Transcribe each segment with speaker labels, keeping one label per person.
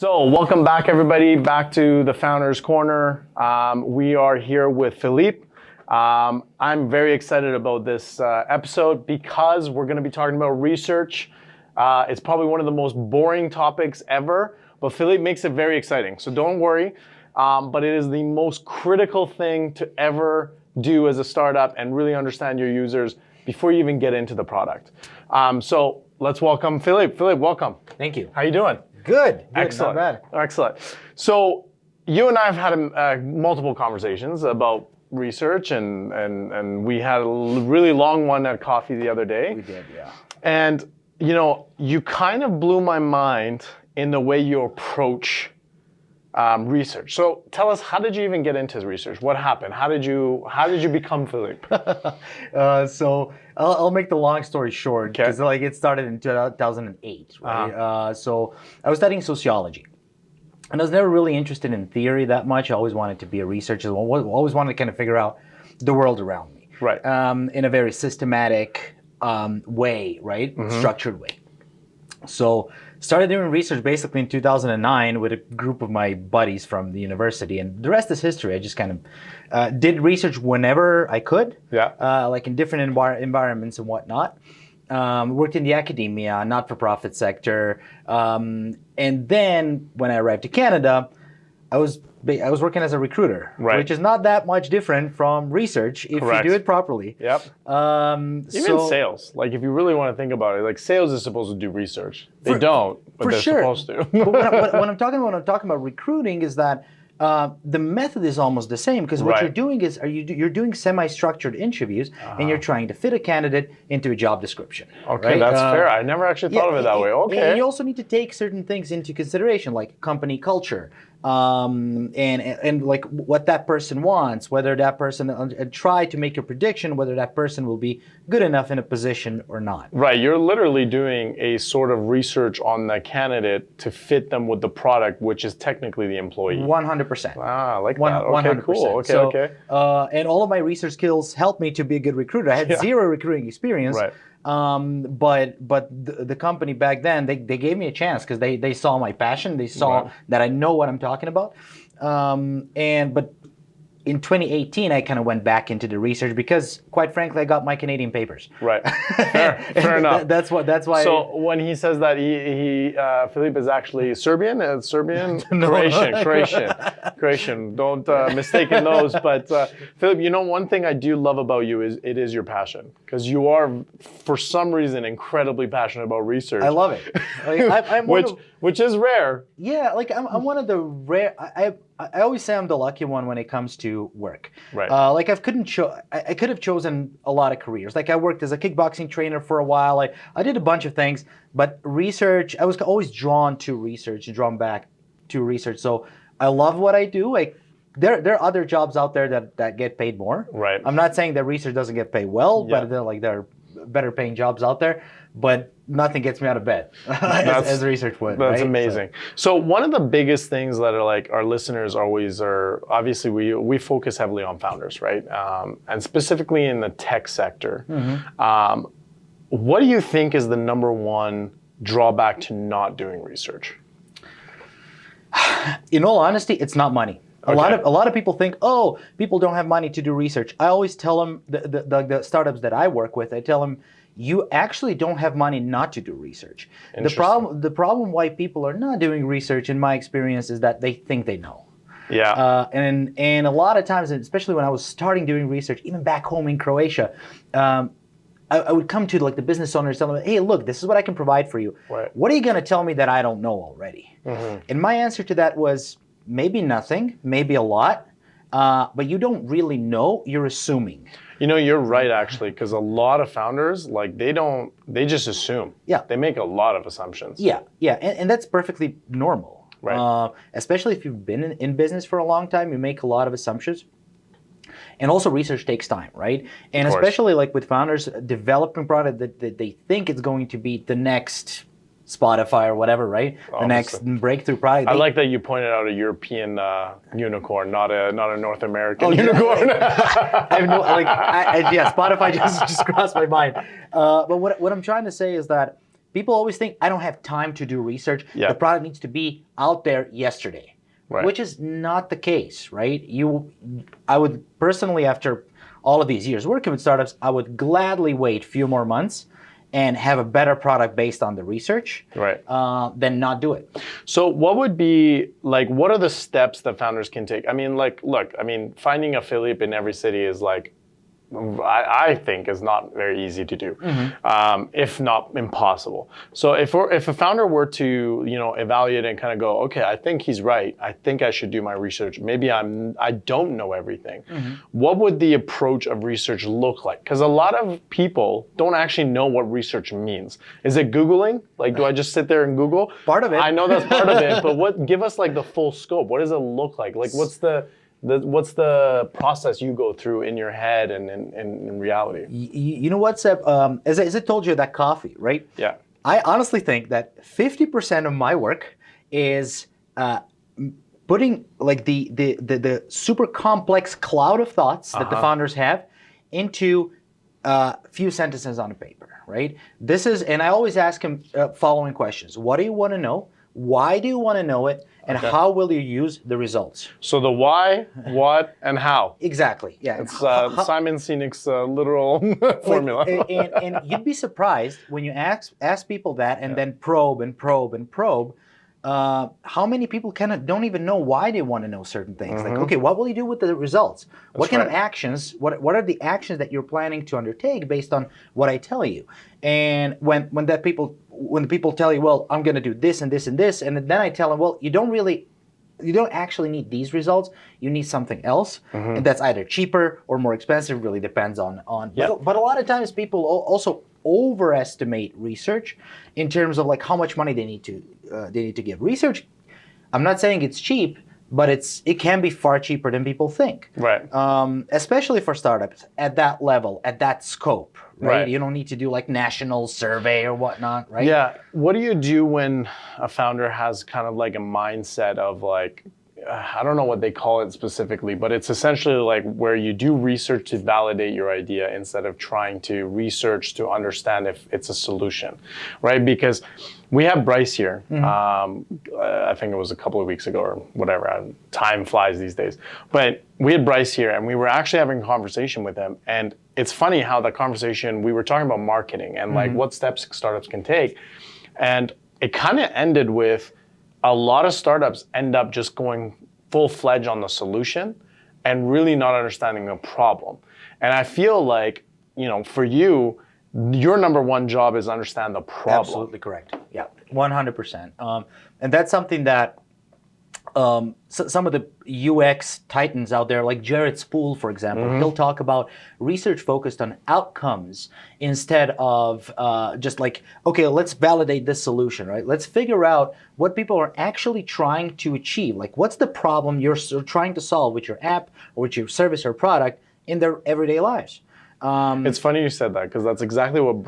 Speaker 1: So welcome back, everybody, back to the Founders Korner. We are here with Filip. I'm very excited about this episode because we're going to be talking about research. It's probably one of the most boring topics ever, but Filip makes it very exciting. So don't worry, but it is the most critical thing to ever do as a startup and really understand your users before you even get into the product. So let's welcome Filip. Filip, welcome.
Speaker 2: Thank you.
Speaker 1: How you doing?
Speaker 2: Good.
Speaker 1: Excellent.
Speaker 2: Not bad.
Speaker 1: Excellent. So you and I have had multiple conversations about research, and we had a really long one at coffee the other day.
Speaker 2: We did, yeah.
Speaker 1: And you kind of blew my mind in the way you approach research. So tell us, how did you even get into research? What happened? How did you become Filip?
Speaker 2: So I'll make the long story short because it started in 2008, right? So I was studying sociology, and I was never really interested in theory that much. I always wanted to be a researcher. I always wanted to kind of figure out the world around me,
Speaker 1: Right?
Speaker 2: In a very systematic way, right?
Speaker 1: Mm-hmm.
Speaker 2: Structured way. So started doing research basically in 2009 with a group of my buddies from the university, and the rest is history. I just kind of did research whenever I could, like in different environments and whatnot. Worked in the academia, not-for-profit sector, and then when I arrived to Canada, I was working as a recruiter, which is not that much different from research if you do it properly.
Speaker 1: Yep. Even sales, like if you really want to think about it, like sales is supposed to do research. They don't, but they're supposed to.
Speaker 2: But when I'm talking about recruiting is that the method is almost the same, because what you're doing is you're doing semi-structured interviews, and you're trying to fit a candidate into a job description.
Speaker 1: Okay, that's fair. I never actually thought of it that way. Okay.
Speaker 2: And you also need to take certain things into consideration, like company culture, and like what that person wants, whether that person try to make a prediction whether that person will be good enough in a position or not. Right,
Speaker 1: you're literally doing a sort of research on the candidate to fit them with the product, which is technically the employee.
Speaker 2: 100%.
Speaker 1: Ah, I like that. Okay,
Speaker 2: 100%.
Speaker 1: cool. Okay.
Speaker 2: And all of my research skills helped me to be a good recruiter. I had zero recruiting experience.
Speaker 1: Right.
Speaker 2: But the company back then, they gave me a chance because they saw my passion. They saw that I know what I'm talking about. But in 2018, I kind of went back into the research because, quite frankly, I got my Canadian papers. Right.
Speaker 1: Fair enough.
Speaker 2: That's why.
Speaker 1: So when he says that Filip is actually Serbian, Croatian. Don't mistake those. But Filip, one thing I do love about you is it is your passion, because you are, for some reason, incredibly passionate about research.
Speaker 2: I love it. I'm
Speaker 1: which is rare.
Speaker 2: Yeah, like I'm one of the rare. I always say I'm the lucky one when it comes to work.
Speaker 1: Right.
Speaker 2: Like I could have chosen a lot of careers. Like I worked as a kickboxing trainer for a while. I did a bunch of things, but research, I was always drawn to research and drawn back to research. So I love what I do. Like there are other jobs out there that get paid more.
Speaker 1: Right.
Speaker 2: I'm not saying that research doesn't get paid well, but there are better paying jobs out there. But nothing gets me out of bed as research would.
Speaker 1: That's amazing. So one of the biggest things that are like our listeners always are, obviously we focus heavily on founders, right? And specifically in the tech sector. Mm-hmm. What do you think is the number one drawback to not doing research?
Speaker 2: In all honesty, it's not money. A lot of people think, people don't have money to do research. I always tell them, the startups that I work with, I tell them, you actually don't have money not to do research. The problem why people are not doing research, in my experience, is that they think they know.
Speaker 1: Yeah.
Speaker 2: And a lot of times, especially when I was starting doing research, even back home in Croatia, I would come to like the business owners, tell them, hey, look, this is what I can provide for you.
Speaker 1: Right.
Speaker 2: What are you going to tell me that I don't know already? Mm-hmm. And my answer to that was maybe nothing, maybe a lot, but you don't really know. You're assuming.
Speaker 1: You're right, actually, because a lot of founders, they just assume.
Speaker 2: Yeah.
Speaker 1: They make a lot of assumptions.
Speaker 2: Yeah. And that's perfectly normal.
Speaker 1: Right.
Speaker 2: Especially if you've been in business for a long time, you make a lot of assumptions. And also research takes time, right? And especially like with founders developing product that they think it's going to be the next Spotify or whatever, right? The next breakthrough product.
Speaker 1: I like that you pointed out a European unicorn, not a North American unicorn.
Speaker 2: I have Spotify just crossed my mind. But what I'm trying to say is that people always think I don't have time to do research.
Speaker 1: Yeah.
Speaker 2: The product needs to be out there yesterday,
Speaker 1: Right.
Speaker 2: which is not the case, right? I would personally, after all of these years working with startups, I would gladly wait a few more months and have a better product based on the research,
Speaker 1: Right.
Speaker 2: than not do it.
Speaker 1: So what would be like, what are the steps that founders can take? I mean, like, look, I mean, finding a Filip in every city is like, I think is not very easy to do, if not impossible. So if a founder were to, evaluate and kind of go, okay, I think he's right. I think I should do my research. Maybe I don't know everything. What would the approach of research look like? Because a lot of people don't actually know what research means. Is it Googling? Like, do I just sit there and Google?
Speaker 2: Part of it.
Speaker 1: I know that's part of it, but give us like the full scope. What does it look like? Like, what's the process you go through in your head and in reality?
Speaker 2: You know what, Seb? As I told you, that coffee, right?
Speaker 1: Yeah.
Speaker 2: I honestly think that 50% of my work is putting like the super complex cloud of thoughts that the founders have into a few sentences on a paper, right? And I always ask them following questions. What do you want to know? Why do you want to know it? And how will you use the results?
Speaker 1: So the why, what, and how.
Speaker 2: Exactly. Yeah.
Speaker 1: It's Simon Sinek's literal formula.
Speaker 2: And you'd be surprised when you ask people that and then probe and probe and probe, how many people kind of don't even know why they want to know certain things. Like, okay, what will you do with the results? What kind of actions? What are the actions that you're planning to undertake based on what I tell you? And when the people tell you, well, I'm going to do this and this and this, and then I tell them, well, you don't actually need these results. You need something else, and that's either cheaper or more expensive. Really depends on. But a lot of times people also overestimate research in terms of like how much money they need to give. Research, I'm not saying it's cheap, but it can be far cheaper than people think.
Speaker 1: Right.
Speaker 2: Especially for startups at that level, at that scope. Right.
Speaker 1: Right.
Speaker 2: You don't need to do like national survey or whatnot. Right.
Speaker 1: Yeah. What do you do when a founder has kind of like a mindset of like, I don't know what they call it specifically, but it's essentially like where you do research to validate your idea instead of trying to research to understand if it's a solution, right? Because we have Bryce here. I think it was a couple of weeks ago or whatever. Time flies these days. But we had Bryce here and we were actually having a conversation with him. And it's funny how the conversation, we were talking about marketing and like what steps startups can take. And it kind of ended with, a lot of startups end up just going full-fledged on the solution and really not understanding the problem. And I feel like, for you, your number one job is understand the problem.
Speaker 2: Absolutely correct. Yeah, 100%. And that's something that some of the UX titans out there, like Jared Spool, for example, he'll talk about research focused on outcomes instead of just like, okay, let's validate this solution, right? Let's figure out what people are actually trying to achieve. Like, what's the problem you're trying to solve with your app or with your service or product in their everyday lives?
Speaker 1: It's funny you said that because that's exactly what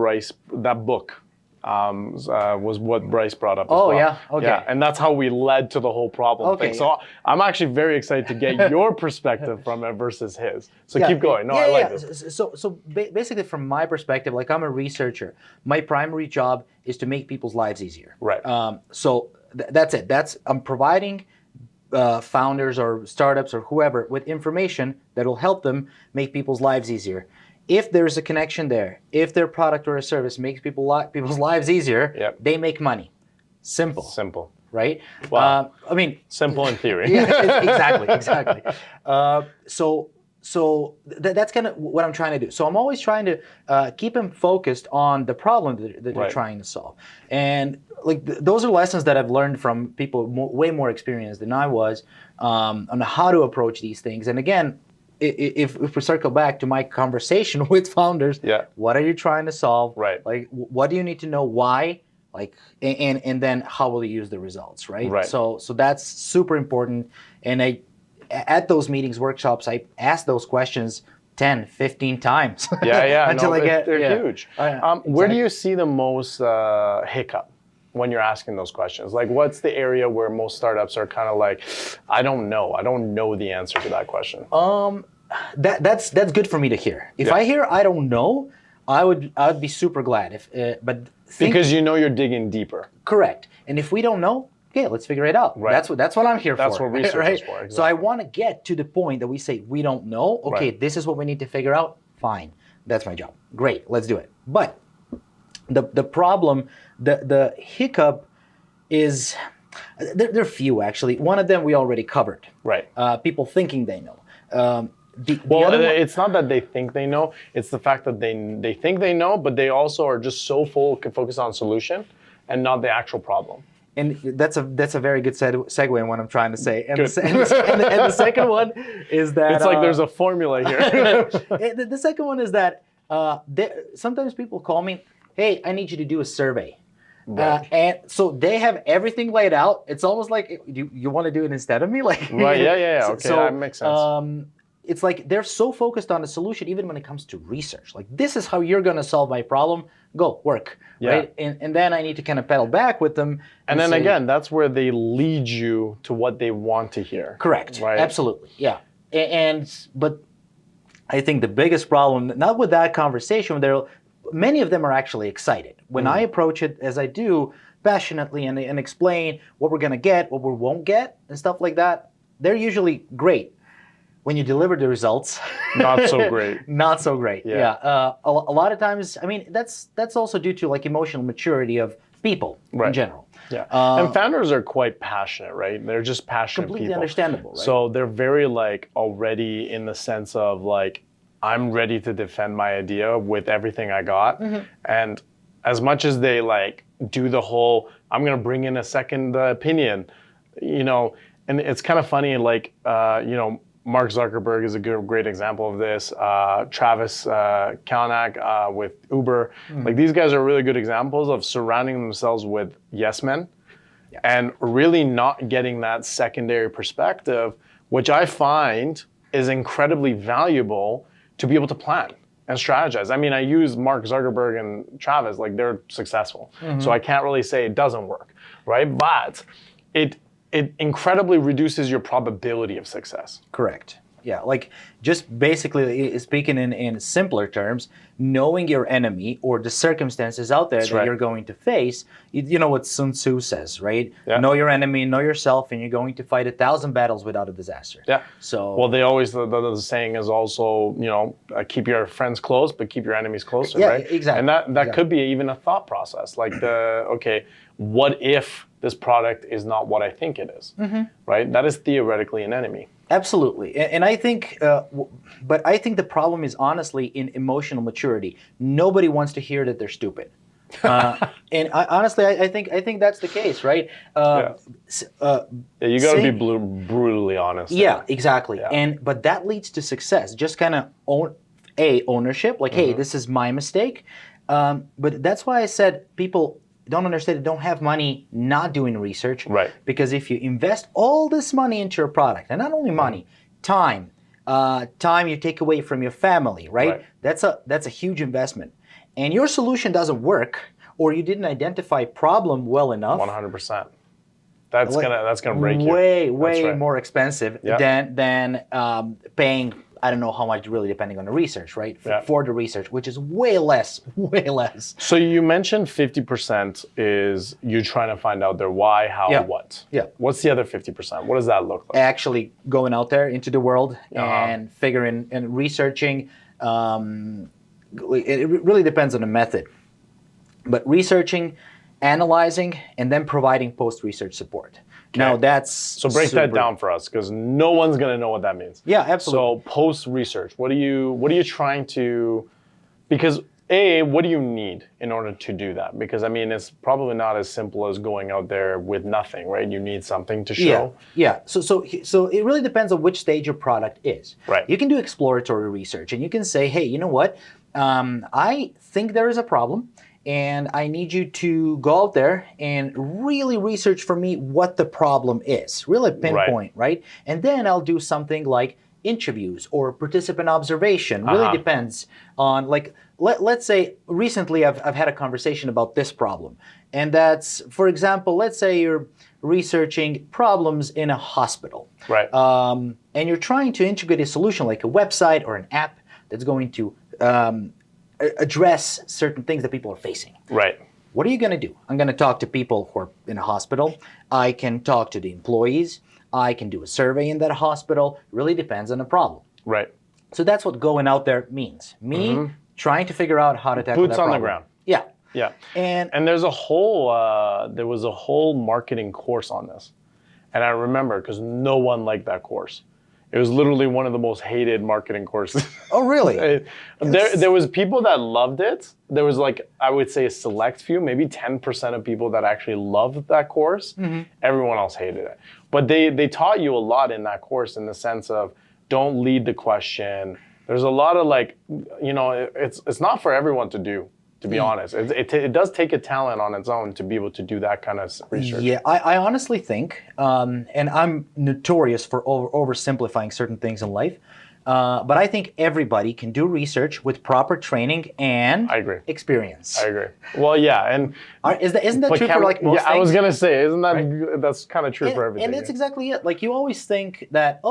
Speaker 1: that book, was what Bryce brought up as well.
Speaker 2: Yeah? Okay.
Speaker 1: Yeah, and that's how we led to the whole problem thing. So I'm actually very excited to get your perspective from it versus his. So keep going. No, I like this.
Speaker 2: So basically from my perspective, like I'm a researcher, my primary job is to make people's lives easier.
Speaker 1: Right.
Speaker 2: So that's it. I'm providing founders or startups or whoever with information that will help them make people's lives easier. If there's a connection there, if their product or a service makes people's lives easier, they make money. Simple. Right?
Speaker 1: Wow.
Speaker 2: I mean,
Speaker 1: simple in theory.
Speaker 2: Exactly. So that's kind of what I'm trying to do. So I'm always trying to keep them focused on the problem that they're trying to solve. And like those are lessons that I've learned from people way more experienced than I was on how to approach these things. And again, if we circle back to my conversation with founders, what are you trying to solve?
Speaker 1: Right.
Speaker 2: Like, what do you need to know? Why? Like, and then how will you use the results? Right. So that's super important. And at those meetings, workshops, I ask those questions 10, 15 times. Until I get.
Speaker 1: They're huge. Where do you see the most hiccup when you're asking those questions? Like, what's the area where most startups are kind of like, I don't know the answer to that question?
Speaker 2: That's good for me to hear. If I hear I don't know, I would be super glad if, but
Speaker 1: because you know you're digging deeper.
Speaker 2: Correct. And if we don't know, okay, let's figure it out.
Speaker 1: Right.
Speaker 2: That's what I'm here
Speaker 1: That's
Speaker 2: for.
Speaker 1: what research
Speaker 2: right?
Speaker 1: is for. Exactly.
Speaker 2: So I want to get to the point that we say we don't know. Okay,
Speaker 1: Right.
Speaker 2: this is what we need to figure out. Fine, that's my job. Great, let's do it. But the problem, the hiccup is there are few actually. One of them we already covered.
Speaker 1: Right.
Speaker 2: People thinking they know. The
Speaker 1: Well,
Speaker 2: other one,
Speaker 1: it's not that they think they know. It's the fact that they think they know, but they also are just so focused on solution and not the actual problem.
Speaker 2: and that's a very good segue in what I'm trying to say. And,
Speaker 1: Good.
Speaker 2: and the second one is that
Speaker 1: It's like there's a formula here.
Speaker 2: the second one is that sometimes people call me, hey, I need you to do a survey.
Speaker 1: Right.
Speaker 2: And so they have everything laid out. It's almost like you want to do it instead of me, like
Speaker 1: Right. Yeah. Okay.
Speaker 2: So,
Speaker 1: that makes sense.
Speaker 2: It's like they're so focused on the solution, even when it comes to research. Like, this is how you're going to solve my problem. Go work, right? And then I need to kind of pedal back with them.
Speaker 1: And then
Speaker 2: say,
Speaker 1: again, that's where they lead you to what they want to hear.
Speaker 2: correct,
Speaker 1: Right.
Speaker 2: absolutely, yeah. But I think the biggest problem, not with that conversation, many of them are actually excited. When I approach it as I do, passionately, and explain what we're going to get, what we won't get, and stuff like that, they're usually great. When you deliver the results,
Speaker 1: Not so great.
Speaker 2: not so great.
Speaker 1: Yeah.
Speaker 2: Yeah. A lot of times, I mean, that's also due to like emotional maturity of people
Speaker 1: Right.
Speaker 2: in general.
Speaker 1: Yeah. And founders are quite passionate, right? They're just passionate
Speaker 2: Completely
Speaker 1: people.
Speaker 2: understandable, right?
Speaker 1: So they're very like already in the sense of like, I'm ready to defend my idea with everything I got.
Speaker 2: Mm-hmm.
Speaker 1: And as much as they like do the whole, I'm going to bring in a second opinion, and it's kind of funny, like, Mark Zuckerberg is a great example of this. Travis Kalanick with Uber. Like, these guys are really good examples of surrounding themselves with yes men and really not getting that secondary perspective, which I find is incredibly valuable to be able to plan and strategize. I mean, I use Mark Zuckerberg and Travis, like, they're successful. So I can't really say it doesn't work, right? But it incredibly reduces your probability of success.
Speaker 2: Correct. Yeah, like just basically speaking in simpler terms, knowing your enemy or the circumstances out there that
Speaker 1: right.
Speaker 2: you're going to face. You know what Sun Tzu says, right?
Speaker 1: Yeah.
Speaker 2: Know your enemy, know yourself, and you're going to fight 1,000 battles without a disaster.
Speaker 1: Yeah.
Speaker 2: So
Speaker 1: well, they always the saying is also keep your friends close, but keep your enemies closer,
Speaker 2: yeah,
Speaker 1: right?
Speaker 2: Exactly.
Speaker 1: And that
Speaker 2: exactly.
Speaker 1: could be even a thought process, like what if this product is not what I think it is, right? That is theoretically an enemy.
Speaker 2: Absolutely, and I think, but I think the problem is honestly in emotional maturity. Nobody wants to hear that they're stupid, and honestly, I think that's the case, right?
Speaker 1: You got to be brutally honest.
Speaker 2: Yeah, exactly.
Speaker 1: Yeah.
Speaker 2: But that leads to success. Just kind of ownership, like, hey, this is my mistake. But that's why I said people don't understand, they don't have money not doing research.
Speaker 1: Right.
Speaker 2: Because if you invest all this money into your product, and not only money, time you take away from your family, right? That's a huge investment. And your solution doesn't work, or you didn't identify problem well enough.
Speaker 1: 100%. That's gonna break you.
Speaker 2: Way
Speaker 1: right.
Speaker 2: more expensive than paying, I don't know how much, really depending on the research, right? For the research, which is way less.
Speaker 1: So you mentioned 50% is you trying to find out their why, how, what.
Speaker 2: Yeah.
Speaker 1: What's the other 50%? What does that look like?
Speaker 2: Actually going out there into the world and figuring and researching. It really depends on the method. But researching, analyzing, and then providing post-research support. Okay. Now that's
Speaker 1: so break that down for us, because no one's going to know what that means.
Speaker 2: Yeah, absolutely.
Speaker 1: So post-research, what are you trying to? Because what do you need in order to do that? Because I mean, it's probably not as simple as going out there with nothing, right? You need something to show.
Speaker 2: Yeah. So it really depends on which stage your product is.
Speaker 1: Right.
Speaker 2: You can do exploratory research, and you can say, hey, you know what? I think there is a problem, and I need you to go out there and really research for me what the problem is. Really pinpoint, right? And then I'll do something like interviews or participant observation. Really depends on, like, let's say recently I've had a conversation about this problem. And that's, for example, let's say you're researching problems in a hospital.
Speaker 1: Right.
Speaker 2: And you're trying to integrate a solution like a website or an app that's going to address certain things that people are facing.
Speaker 1: Right.
Speaker 2: What are you going to do? I'm going to talk to people who are in a hospital. I can talk to the employees. I can do a survey in that hospital. Really depends on the problem.
Speaker 1: Right.
Speaker 2: So that's what going out there means. Me trying to figure out how to tackle
Speaker 1: Boots
Speaker 2: that
Speaker 1: on
Speaker 2: problem.
Speaker 1: the ground.
Speaker 2: Yeah.
Speaker 1: Yeah.
Speaker 2: And
Speaker 1: there's a whole there was a whole marketing course on this. And I remember because no one liked that course. It was literally one of the most hated marketing courses.
Speaker 2: oh, really?
Speaker 1: There was people that loved it. There was like, I would say a select few, maybe 10% of people that actually loved that course. Everyone else hated it. But they taught you a lot in that course in the sense of don't lead the question. There's a lot of like, it's not for everyone to do, to be honest. It does take a talent on its own to be able to do that kind of research.
Speaker 2: Yeah, I honestly think, and I'm notorious for oversimplifying certain things in life, but I think everybody can do research with proper training and
Speaker 1: I agree.
Speaker 2: experience.
Speaker 1: I agree. Well, yeah, and
Speaker 2: isn't that true for like most things?
Speaker 1: I was gonna say, isn't that that's kind of true for everything?
Speaker 2: And that's exactly it. Like you always think that,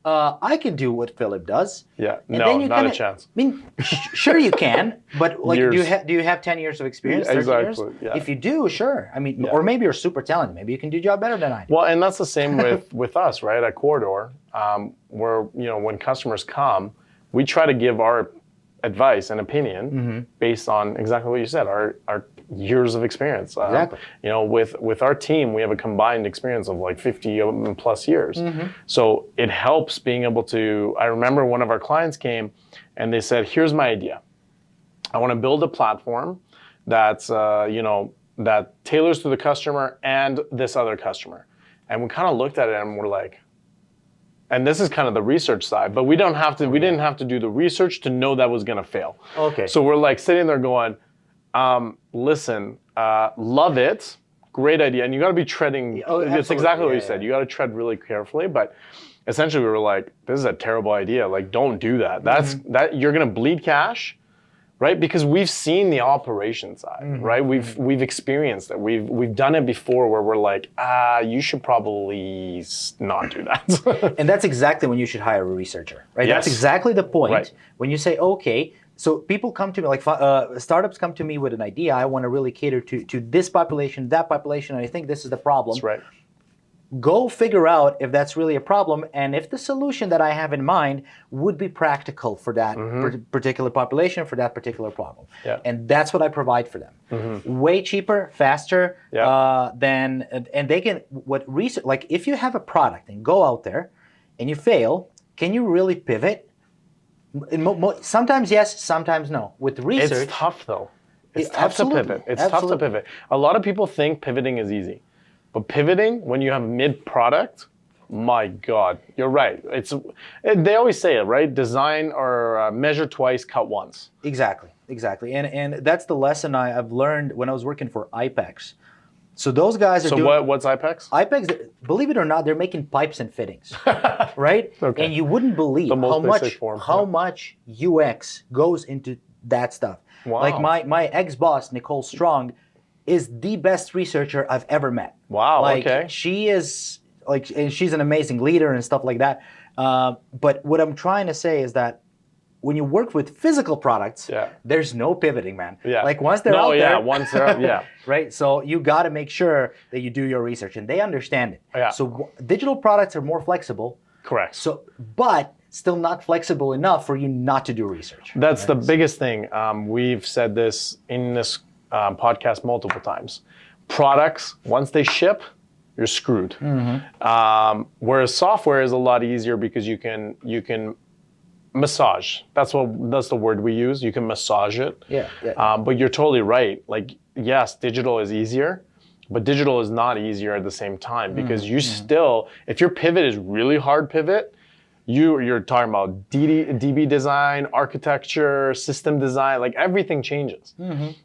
Speaker 2: I can do what Filip does.
Speaker 1: Yeah,
Speaker 2: and
Speaker 1: no,
Speaker 2: then you
Speaker 1: not a chance.
Speaker 2: I mean, sure you can, but like, do
Speaker 1: Years.
Speaker 2: you have 10 years of experience? 30
Speaker 1: Exactly,
Speaker 2: years?
Speaker 1: yeah.
Speaker 2: If you do, sure. I mean, or maybe you're super talented. Maybe you can do your job better than I do.
Speaker 1: Well, and that's the same with us, right? At Corridor, where when customers come, we try to give our advice and opinion based on exactly what you said, our years of experience.
Speaker 2: Exactly.
Speaker 1: With our team, we have a combined experience of like 50 plus years. So it helps being able to. I remember one of our clients came, and they said, "Here's my idea. I want to build a platform that's that tailors to the customer and this other customer." And we kind of looked at it and we're like, and this is kind of the research side, but we didn't have to do the research to know that was going to fail.
Speaker 2: Okay.
Speaker 1: So we're like sitting there going, listen, love it, great idea, and you got to be treading. It's exactly what you said. You got to tread really carefully, but essentially we were like, this is a terrible idea. Like, don't do that. That you're going to bleed cash. Right, because we've seen the operation side, right? We've experienced it. We've done it before, where we're like, you should probably not do that.
Speaker 2: And that's exactly when you should hire a researcher, right?
Speaker 1: Yes.
Speaker 2: That's exactly the point.
Speaker 1: Right.
Speaker 2: When you say, okay, so people come to me, like startups come to me with an idea. I want to really cater to this population, that population, and I think this is the problem.
Speaker 1: That's right.
Speaker 2: Go figure out if that's really a problem and if the solution that I have in mind would be practical for that particular population, for that particular problem.
Speaker 1: Yeah.
Speaker 2: And that's what I provide for them. Way cheaper, faster than, and they can, like if you have a product and go out there and you fail, can you really pivot? Sometimes yes, sometimes no. With research.
Speaker 1: It's tough though. It's tough to pivot. It's tough to pivot. A lot of people think pivoting is easy. But pivoting, when you have mid-product, my God, you're right. They always say it, right? Design or measure twice, cut once.
Speaker 2: Exactly. And that's the lesson I've learned when I was working for IPEX. So those guys are doing...
Speaker 1: So what's IPEX?
Speaker 2: IPEX, believe it or not, they're making pipes and fittings, right?
Speaker 1: Okay.
Speaker 2: And you wouldn't believe how much UX goes into that stuff.
Speaker 1: Wow.
Speaker 2: Like my ex-boss, Nicole Strong, is the best researcher I've ever met.
Speaker 1: Wow,
Speaker 2: like,
Speaker 1: okay.
Speaker 2: She is, like, and she's an amazing leader and stuff like that. But what I'm trying to say is that when you work with physical products, there's no pivoting, man. Yeah. Like once they're out there.
Speaker 1: Once they're out,
Speaker 2: right? So you got to make sure that you do your research and they understand it.
Speaker 1: Yeah.
Speaker 2: So digital products are more flexible.
Speaker 1: Correct.
Speaker 2: So, but still not flexible enough for you not to do research.
Speaker 1: That's the biggest thing. We've said this in this podcast multiple times. Products, once they ship, you're screwed. Whereas software is a lot easier because you can massage. That's the word we use. You can massage it.
Speaker 2: Yeah.
Speaker 1: But you're totally right. Like, yes, digital is easier, but digital is not easier at the same time because you still, if your pivot is really hard pivot, you're talking about DB design, architecture, system design, like everything changes,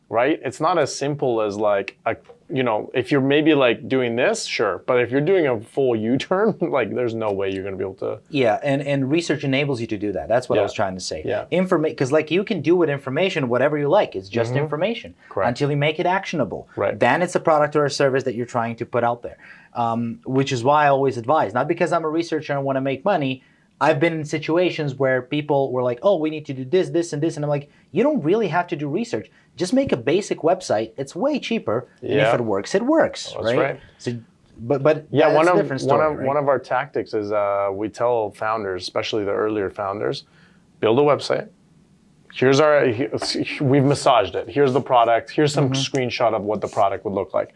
Speaker 1: right? It's not as simple as like, if you're maybe like doing this, sure. But if you're doing a full U-turn, like there's no way you're going to be able to.
Speaker 2: Yeah, and research enables you to do that. That's what I was trying to say.
Speaker 1: Yeah.
Speaker 2: Because like you can do with information whatever you like. It's just information.
Speaker 1: Correct.
Speaker 2: Until you make it actionable.
Speaker 1: Right.
Speaker 2: Then it's a product or a service that you're trying to put out there. Which is why I always advise, not because I'm a researcher and want to make money, I've been in situations where people were like, oh, we need to do this, this, and this. And I'm like, you don't really have to do research. Just make a basic website. It's way cheaper. And if it works, it works.
Speaker 1: That's right.
Speaker 2: So, but
Speaker 1: yeah,
Speaker 2: that's a different story,
Speaker 1: one of our tactics is we tell founders, especially the earlier founders, build a website. We've massaged it. Here's the product. Here's some screenshot of what the product would look like.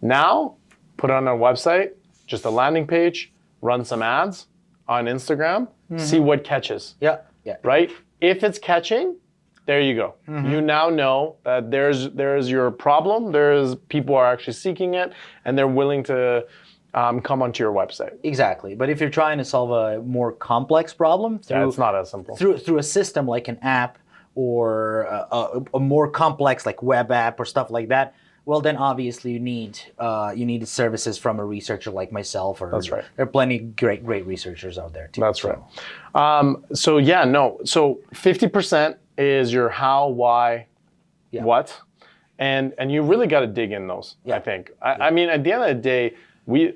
Speaker 1: Now, put it on our website, just a landing page, run some ads on Instagram, see what catches.
Speaker 2: Yeah.
Speaker 1: Right? If it's catching, there you go. You now know that there's your problem. There's people are actually seeking it, and they're willing to come onto your website.
Speaker 2: Exactly. But if you're trying to solve a more complex problem,
Speaker 1: it's not as simple.
Speaker 2: Through a system like an app or a more complex like web app or stuff like that, well, then obviously you need services from a researcher like myself.
Speaker 1: That's right.
Speaker 2: There are plenty of great researchers out there too.
Speaker 1: That's right. So 50% is your how, why, what, and you really got to dig in those. I think. I mean, at the end of the day, we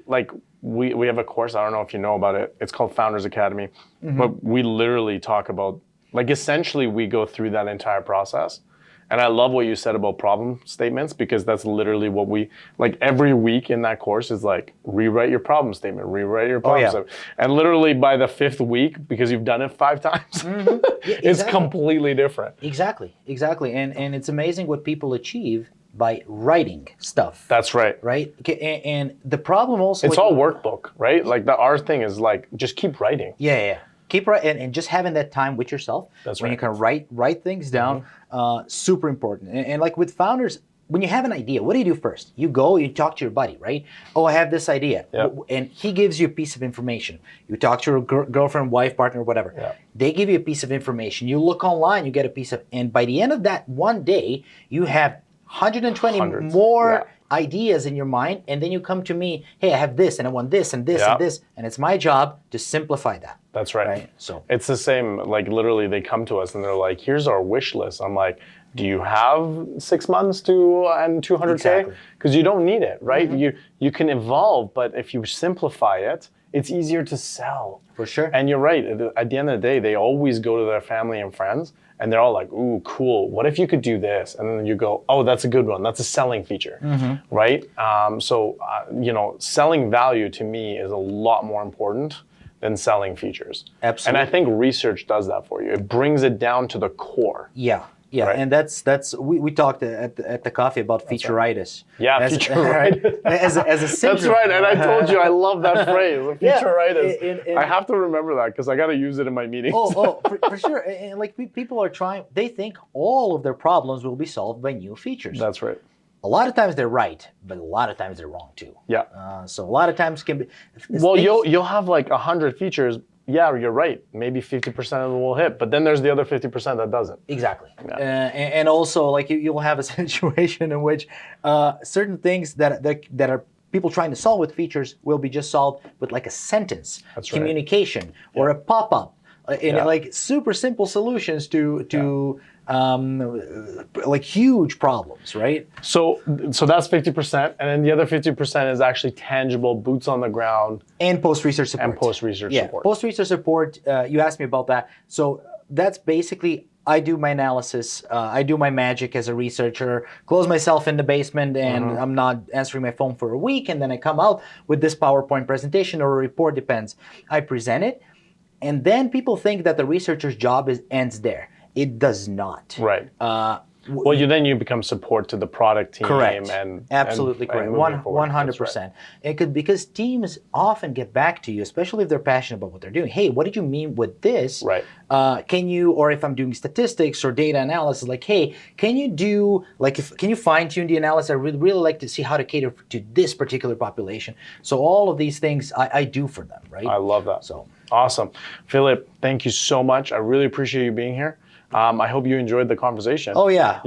Speaker 1: have a course. I don't know if you know about it. It's called Founders Academy, but we literally talk about essentially we go through that entire process. And I love what you said about problem statements, because that's literally what we, every week in that course is rewrite your problem statement, rewrite your problem statement. And literally by the 5th week, because you've done it 5 times, it's completely different.
Speaker 2: Exactly. And it's amazing what people achieve by writing stuff.
Speaker 1: That's right.
Speaker 2: Right? And the problem also...
Speaker 1: It's all workbook, right? Our thing is just keep writing.
Speaker 2: Yeah. Keep writing and just having that time with yourself.
Speaker 1: That's
Speaker 2: when
Speaker 1: right.
Speaker 2: you can write things down, super important. And with founders, when you have an idea, what do you do first? You go, you talk to your buddy, right? Oh, I have this idea.
Speaker 1: Yep.
Speaker 2: And he gives you a piece of information. You talk to your girlfriend, wife, partner, whatever.
Speaker 1: Yep.
Speaker 2: They give you a piece of information. You look online, you get a piece of, and by the end of that one day, you have 120 more ideas in your mind, and then you come to me, hey, I have this, and I want this, and this, and this, and it's my job to simplify that.
Speaker 1: That's right.
Speaker 2: So
Speaker 1: it's the same, literally they come to us and they're like, here's our wish list. I'm like, do you have 6 months and 200K?
Speaker 2: Exactly.
Speaker 1: Because you don't need it, right? You can evolve, but if you simplify it, it's easier to sell.
Speaker 2: For sure.
Speaker 1: And you're right, at the end of the day, they always go to their family and friends, and they're all like, ooh, cool, what if you could do this? And then you go, oh, that's a good one. That's a selling feature, right? Selling value to me is a lot more important than selling features.
Speaker 2: Absolutely.
Speaker 1: And I think research does that for you. It brings it down to the core.
Speaker 2: Yeah. Right? And that's we talked at the coffee about featureitis.
Speaker 1: Yeah, featureitis.
Speaker 2: as a syndrome.
Speaker 1: That's right, and I told you I love that phrase, featureitis. I have to remember that because I got to use it in my meetings.
Speaker 2: For sure. And people are trying, they think all of their problems will be solved by new features.
Speaker 1: That's right.
Speaker 2: A lot of times they're right, but a lot of times they're wrong too.
Speaker 1: Yeah.
Speaker 2: So a lot of times can be.
Speaker 1: Well, you'll have 100 features. Yeah, you're right. Maybe 50% of them will hit, but then there's the other 50% that doesn't.
Speaker 2: Exactly.
Speaker 1: Yeah.
Speaker 2: And also, you'll have a situation in which certain things that are people trying to solve with features will be just solved with a sentence, communication, or a pop-up. Super simple solutions to huge problems, right?
Speaker 1: So that's 50%, and then the other 50% is actually tangible, boots on the ground,
Speaker 2: and post-research support.
Speaker 1: support.
Speaker 2: Post-research support. You asked me about that. So that's basically, I do my analysis, I do my magic as a researcher, close myself in the basement, and I'm not answering my phone for a week, and then I come out with this PowerPoint presentation or a report, depends. I present it, and then people think that the researcher's job ends there. It does not.
Speaker 1: Right. Well, you become support to the product team.
Speaker 2: Correct.
Speaker 1: Absolutely
Speaker 2: correct. 100%.
Speaker 1: Right.
Speaker 2: Because teams often get back to you, especially if they're passionate about what they're doing. Hey, what did you mean with this?
Speaker 1: Right.
Speaker 2: Can you, or if I'm doing statistics or data analysis, hey, can you do, can you fine tune the analysis? I would really like to see how to cater to this particular population. So all of these things I do for them, right?
Speaker 1: I love that.
Speaker 2: So
Speaker 1: awesome. Filip, thank you so much. I really appreciate you being here. I hope you enjoyed the conversation.
Speaker 2: Oh yeah.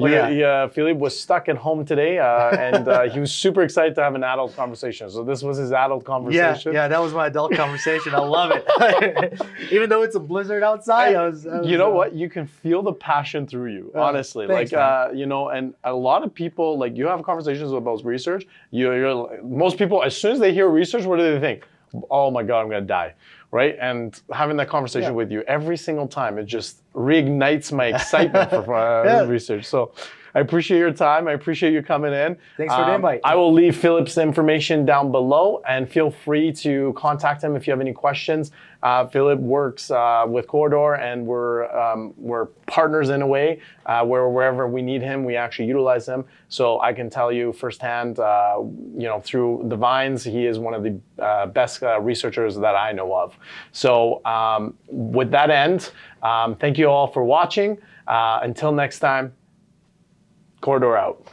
Speaker 1: Filip was stuck at home today, and he was super excited to have an adult conversation. So this was his adult conversation.
Speaker 2: Yeah, that was my adult conversation. I love it. Even though it's a blizzard outside,
Speaker 1: you know what? You can feel the passion through you, honestly.
Speaker 2: Thanks,
Speaker 1: and a lot of people, you have conversations about research. Most people, as soon as they hear research, what do they think? oh my God, I'm gonna die, right? And having that conversation with you every single time, it just reignites my excitement for research. So I appreciate your time. I appreciate you coming in.
Speaker 2: Thanks for the invite.
Speaker 1: I will leave Filip's information down below, and feel free to contact him if you have any questions. Filip works with Corridor, and we're partners in a way where wherever we need him, we actually utilize him. So I can tell you firsthand, through the vines, he is one of the best researchers that I know of. So with that end, thank you all for watching. Until next time, Corridor out.